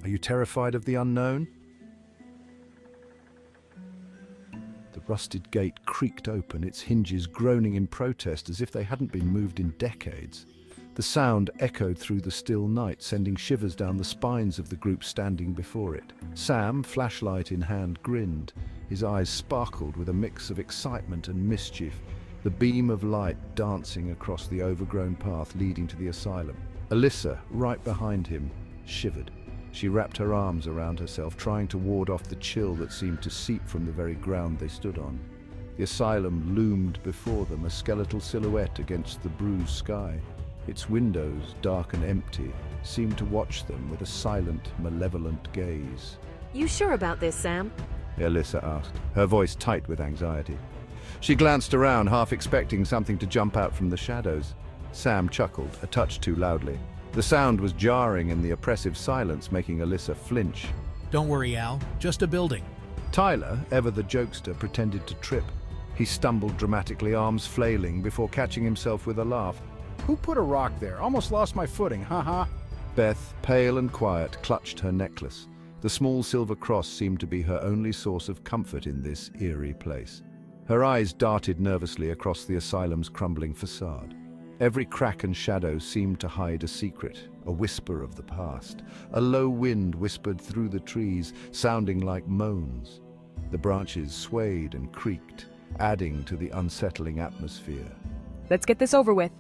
Are you terrified of the unknown? The rusted gate creaked open, its hinges groaning in protest as if they hadn't been moved in decades. The sound echoed through the still night, sending shivers down the spines of the group standing before it. Sam, flashlight in hand, grinned. His eyes sparkled with a mix of excitement and mischief, the beam of light dancing across the overgrown path leading to the asylum. Alyssa, right behind him, shivered. She wrapped her arms around herself, trying to ward off the chill that seemed to seep from the very ground they stood on. The asylum loomed before them, a skeletal silhouette against the bruised sky. Its windows, dark and empty, seemed to watch them with a silent, malevolent gaze. You sure about this, Sam? Alyssa asked, her voice tight with anxiety. She glanced around, half expecting something to jump out from the shadows. Sam chuckled, a touch too loudly. The sound was jarring in the oppressive silence, making Alyssa flinch. Don't worry, Al. Just a building. Tyler, ever the jokester, pretended to trip. He stumbled dramatically, arms flailing, before catching himself with a laugh. Who put a rock there? Almost lost my footing, haha. Beth, pale and quiet, clutched her necklace. The small silver cross seemed to be her only source of comfort in this eerie place. Her eyes darted nervously across the asylum's crumbling facade. Every crack and shadow seemed to hide a secret, a whisper of the past. A low wind whispered through the trees, sounding like moans. The branches swayed and creaked, adding to the unsettling atmosphere. Let's get this over with,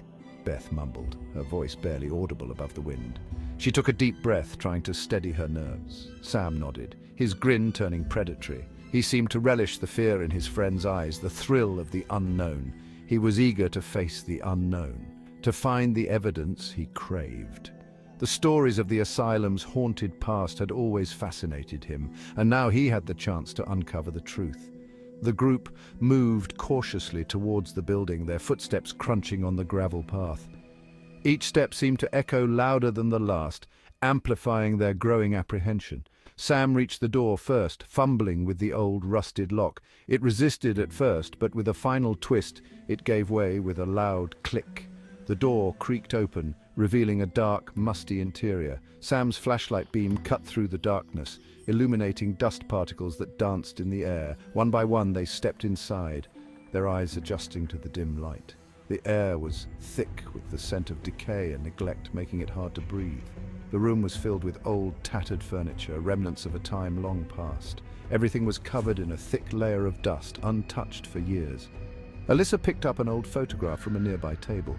Beth mumbled, her voice barely audible above the wind. She took a deep breath, trying to steady her nerves. Sam nodded, his grin turning predatory. He seemed to relish the fear in his friend's eyes, the thrill of the unknown. He was eager to face the unknown, to find the evidence he craved. The stories of the asylum's haunted past had always fascinated him, and now he had the chance to uncover the truth. The group moved cautiously towards the building, their footsteps crunching on the gravel path. Each step seemed to echo louder than the last, amplifying their growing apprehension. Sam reached the door first, fumbling with the old rusted lock. It resisted at first, but with a final twist, it gave way with a loud click. The door creaked open, revealing a dark, musty interior. Sam's flashlight beam cut through the darkness, illuminating dust particles that danced in the air. One by one, they stepped inside, their eyes adjusting to the dim light. The air was thick with the scent of decay and neglect, making it hard to breathe. The room was filled with old, tattered furniture, remnants of a time long past. Everything was covered in a thick layer of dust, untouched for years. Alyssa picked up an old photograph from a nearby table.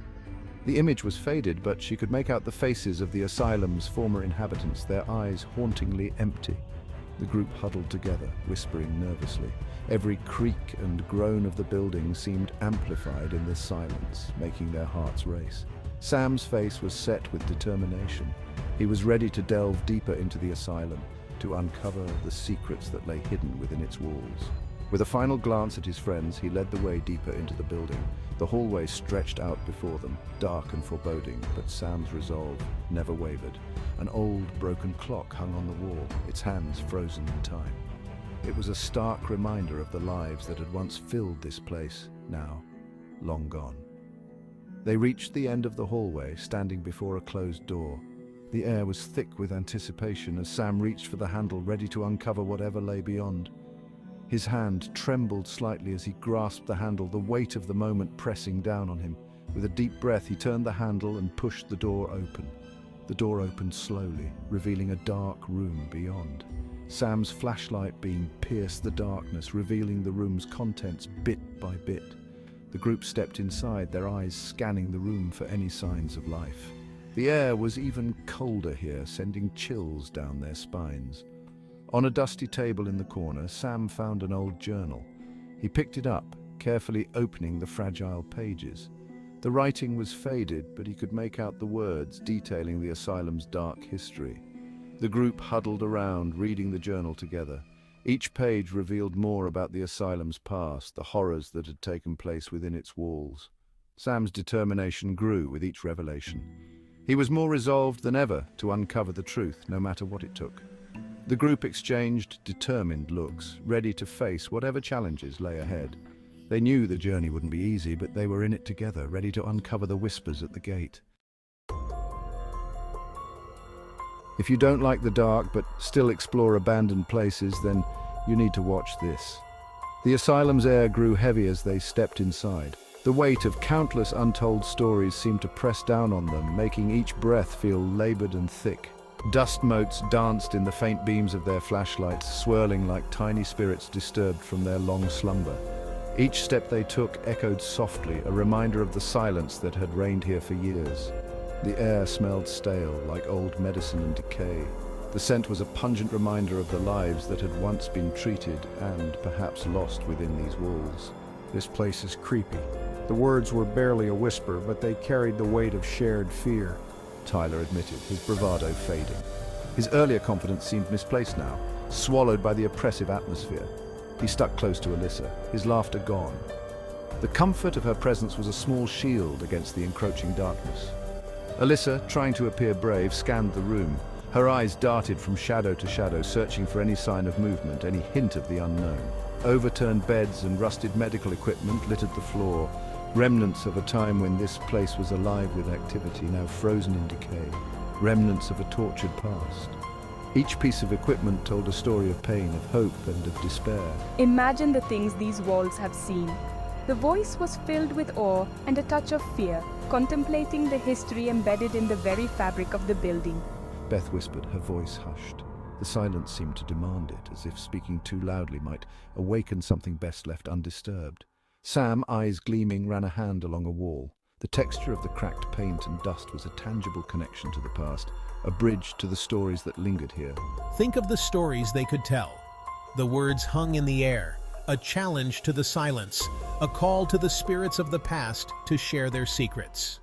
The image was faded, but she could make out the faces of the asylum's former inhabitants, their eyes hauntingly empty. The group huddled together, whispering nervously. Every creak and groan of the building seemed amplified in the silence, making their hearts race. Sam's face was set with determination. He was ready to delve deeper into the asylum, to uncover the secrets that lay hidden within its walls. With a final glance at his friends, he led the way deeper into the building. The hallway stretched out before them, dark and foreboding, but Sam's resolve never wavered. An old, broken clock hung on the wall, its hands frozen in time. It was a stark reminder of the lives that had once filled this place, now long gone. They reached the end of the hallway, standing before a closed door. The air was thick with anticipation as Sam reached for the handle, ready to uncover whatever lay beyond. His hand trembled slightly as he grasped the handle, the weight of the moment pressing down on him. With a deep breath, he turned the handle and pushed the door open. The door opened slowly, revealing a dark room beyond. Sam's flashlight beam pierced the darkness, revealing the room's contents bit by bit. The group stepped inside, their eyes scanning the room for any signs of life. The air was even colder here, sending chills down their spines. On a dusty table in the corner, Sam found an old journal. He picked it up, carefully opening the fragile pages. The writing was faded, but he could make out the words detailing the asylum's dark history. The group huddled around, reading the journal together. Each page revealed more about the asylum's past, the horrors that had taken place within its walls. Sam's determination grew with each revelation. He was more resolved than ever to uncover the truth, no matter what it took. The group exchanged determined looks, ready to face whatever challenges lay ahead. They knew the journey wouldn't be easy, but they were in it together, ready to uncover the whispers at the gate. If you don't like the dark but still explore abandoned places, then you need to watch this. The asylum's air grew heavy as they stepped inside. The weight of countless untold stories seemed to press down on them, making each breath feel labored and thick. Dust motes danced in the faint beams of their flashlights, swirling like tiny spirits disturbed from their long slumber. Each step they took echoed softly, a reminder of the silence that had reigned here for years. The air smelled stale, like old medicine and decay. The scent was a pungent reminder of the lives that had once been treated and perhaps lost within these walls. This place is creepy. The words were barely a whisper, but they carried the weight of shared fear. Tyler admitted, his bravado fading. His earlier confidence seemed misplaced now, swallowed by the oppressive atmosphere. He stuck close to Alyssa, his laughter gone. The comfort of her presence was a small shield against the encroaching darkness. Alyssa, trying to appear brave, scanned the room. Her eyes darted from shadow to shadow, searching for any sign of movement, any hint of the unknown. Overturned beds and rusted medical equipment littered the floor, remnants of a time when this place was alive with activity, now frozen in decay. Remnants of a tortured past. Each piece of equipment told a story of pain, of hope, and of despair. Imagine the things these walls have seen. The voice was filled with awe and a touch of fear, contemplating the history embedded in the very fabric of the building. Beth whispered, her voice hushed. The silence seemed to demand it, as if speaking too loudly might awaken something best left undisturbed. Sam, eyes gleaming, ran a hand along a wall. The texture of the cracked paint and dust was a tangible connection to the past, a bridge to the stories that lingered here. Think of the stories they could tell. The words hung in the air, a challenge to the silence, a call to the spirits of the past to share their secrets.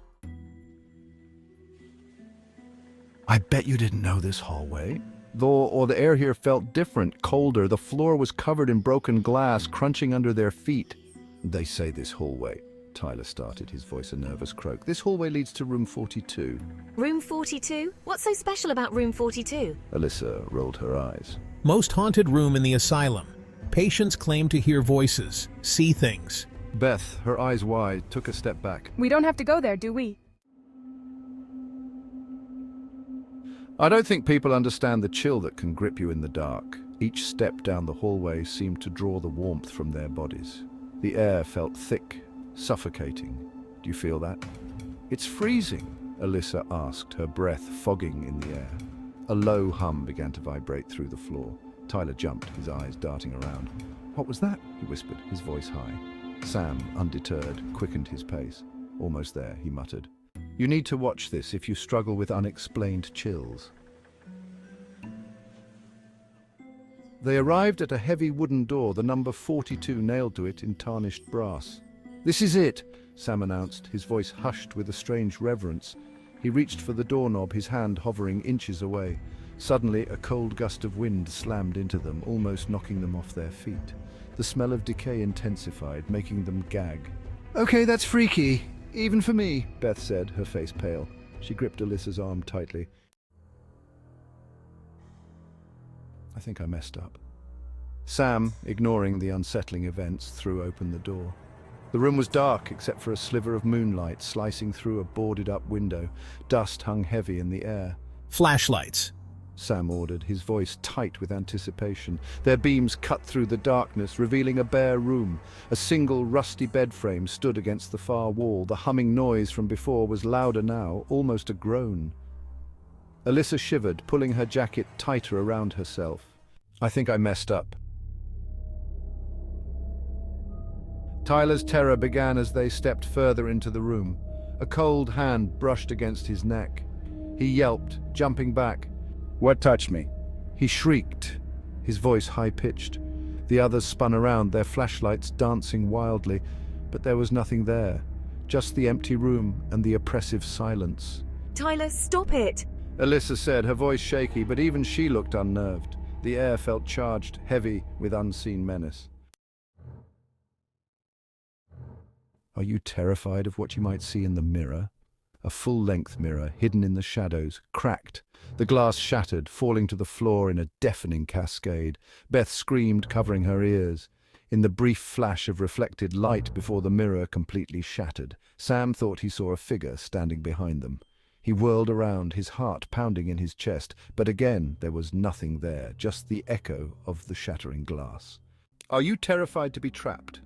I bet you didn't know this hallway. Or the air here felt different, colder. The floor was covered in broken glass, crunching under their feet. They say this hallway. Tyler started, his voice a nervous croak. This hallway leads to room 42. Room 42? What's so special about room 42? Alyssa rolled her eyes. Most haunted room in the asylum. Patients claim to hear voices, see things. Beth, her eyes wide, took a step back. We don't have to go there, do we? I don't think people understand the chill that can grip you in the dark. Each step down the hallway seemed to draw the warmth from their bodies. The air felt thick, suffocating. Do you feel that? It's freezing, Alyssa asked, her breath fogging in the air. A low hum began to vibrate through the floor. Tyler jumped, his eyes darting around. What was that? He whispered, his voice high. Sam, undeterred, quickened his pace. Almost there, he muttered. You need to watch this if you struggle with unexplained chills. They arrived at a heavy wooden door, the number 42 nailed to it in tarnished brass. This is it, Sam announced, his voice hushed with a strange reverence. He reached for the doorknob, his hand hovering inches away. Suddenly, a cold gust of wind slammed into them, almost knocking them off their feet. The smell of decay intensified, making them gag. Okay, that's freaky. Even for me, Beth said, her face pale. She gripped Alyssa's arm tightly. I think I messed up. Sam, ignoring the unsettling events, threw open the door. The room was dark except for a sliver of moonlight slicing through a boarded-up window. Dust hung heavy in the air. Flashlights. Sam ordered, his voice tight with anticipation. Their beams cut through the darkness, revealing a bare room. A single rusty bed frame stood against the far wall. The humming noise from before was louder now, almost a groan. Alyssa shivered, pulling her jacket tighter around herself. I think I messed up. Tyler's terror began as they stepped further into the room. A cold hand brushed against his neck. He yelped, jumping back. What touched me? He shrieked, his voice high-pitched. The others spun around, their flashlights dancing wildly, but there was nothing there. Just the empty room and the oppressive silence. Tyler, stop it! Alyssa said, her voice shaky, but even she looked unnerved. The air felt charged, heavy with unseen menace. Are you terrified of what you might see in the mirror? A full-length mirror, hidden in the shadows, cracked. The glass shattered, falling to the floor in a deafening cascade. Beth screamed, covering her ears. In the brief flash of reflected light before the mirror completely shattered, Sam thought he saw a figure standing behind them. He whirled around, his heart pounding in his chest, but again there was nothing there, just the echo of the shattering glass. "Are you terrified to be trapped?"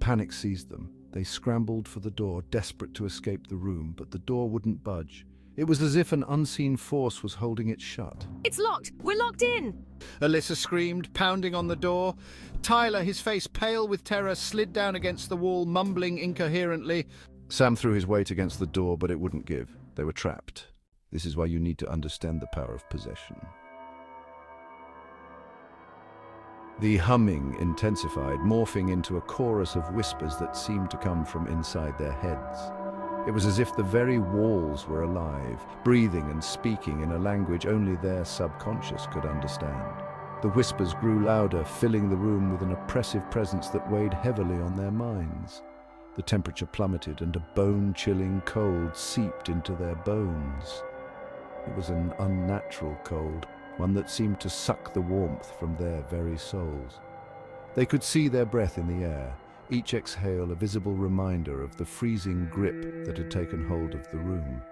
Panic seized them. They scrambled for the door, desperate to escape the room, but the door wouldn't budge. It was as if an unseen force was holding it shut. It's locked! We're locked in! Alyssa screamed, pounding on the door. Tyler, his face pale with terror, slid down against the wall, mumbling incoherently. Sam threw his weight against the door, but it wouldn't give. They were trapped. This is why you need to understand the power of possession. The humming intensified, morphing into a chorus of whispers that seemed to come from inside their heads. It was as if the very walls were alive, breathing and speaking in a language only their subconscious could understand. The whispers grew louder, filling the room with an oppressive presence that weighed heavily on their minds. The temperature plummeted, and a bone-chilling cold seeped into their bones. It was an unnatural cold, one that seemed to suck the warmth from their very souls. They could see their breath in the air, each exhale a visible reminder of the freezing grip that had taken hold of the room.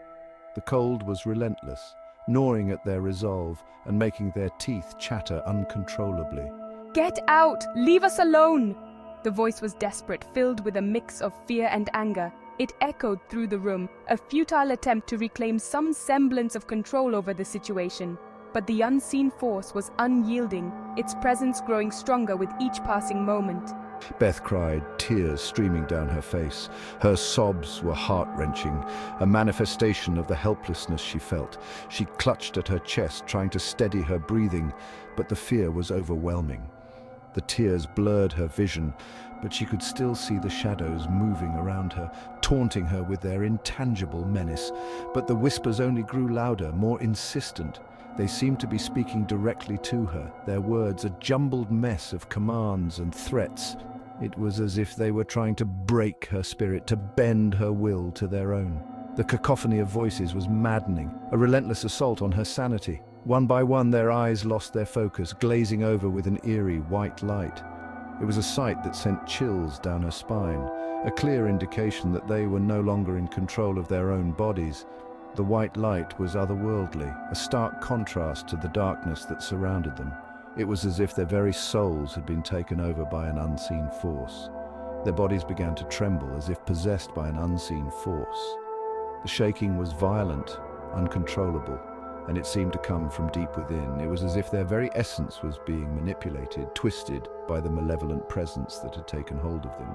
The cold was relentless, gnawing at their resolve and making their teeth chatter uncontrollably. "Get out! Leave us alone!" The voice was desperate, filled with a mix of fear and anger. It echoed through the room, a futile attempt to reclaim some semblance of control over the situation. But the unseen force was unyielding, its presence growing stronger with each passing moment. Beth cried, tears streaming down her face. Her sobs were heart-wrenching, a manifestation of the helplessness she felt. She clutched at her chest, trying to steady her breathing, but the fear was overwhelming. The tears blurred her vision, but she could still see the shadows moving around her, taunting her with their intangible menace. But the whispers only grew louder, more insistent. They seemed to be speaking directly to her, their words a jumbled mess of commands and threats. It was as if they were trying to break her spirit, to bend her will to their own. The cacophony of voices was maddening, a relentless assault on her sanity. One by one, their eyes lost their focus, glazing over with an eerie white light. It was a sight that sent chills down her spine, a clear indication that they were no longer in control of their own bodies. The white light was otherworldly, a stark contrast to the darkness that surrounded them. It was as if their very souls had been taken over by an unseen force. Their bodies began to tremble as if possessed by an unseen force. The shaking was violent, uncontrollable, and it seemed to come from deep within. It was as if their very essence was being manipulated, twisted by the malevolent presence that had taken hold of them.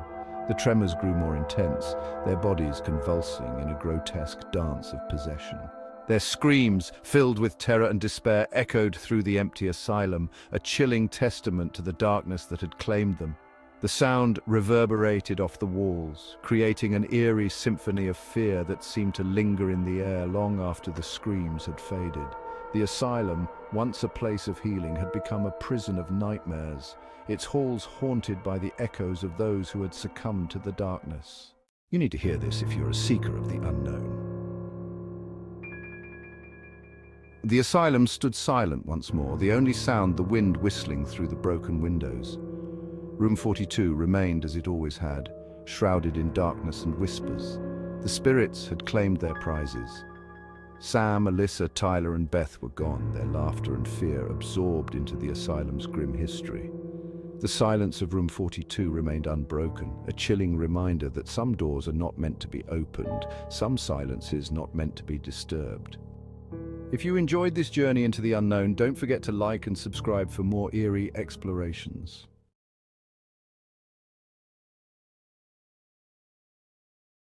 The tremors grew more intense, their bodies convulsing in a grotesque dance of possession. Their screams, filled with terror and despair, echoed through the empty asylum, a chilling testament to the darkness that had claimed them. The sound reverberated off the walls, creating an eerie symphony of fear that seemed to linger in the air long after the screams had faded. The asylum, once a place of healing, had become a prison of nightmares, its halls haunted by the echoes of those who had succumbed to the darkness. You need to hear this if you're a seeker of the unknown. The asylum stood silent once more, the only sound the wind whistling through the broken windows. Room 42 remained as it always had, shrouded in darkness and whispers. The spirits had claimed their prizes. Sam, Alyssa, Tyler and Beth were gone, their laughter and fear absorbed into the asylum's grim history. The silence of room 42 remained unbroken, a chilling reminder that some doors are not meant to be opened, some silences not meant to be disturbed. If you enjoyed this journey into the unknown, don't forget to like and subscribe for more eerie explorations.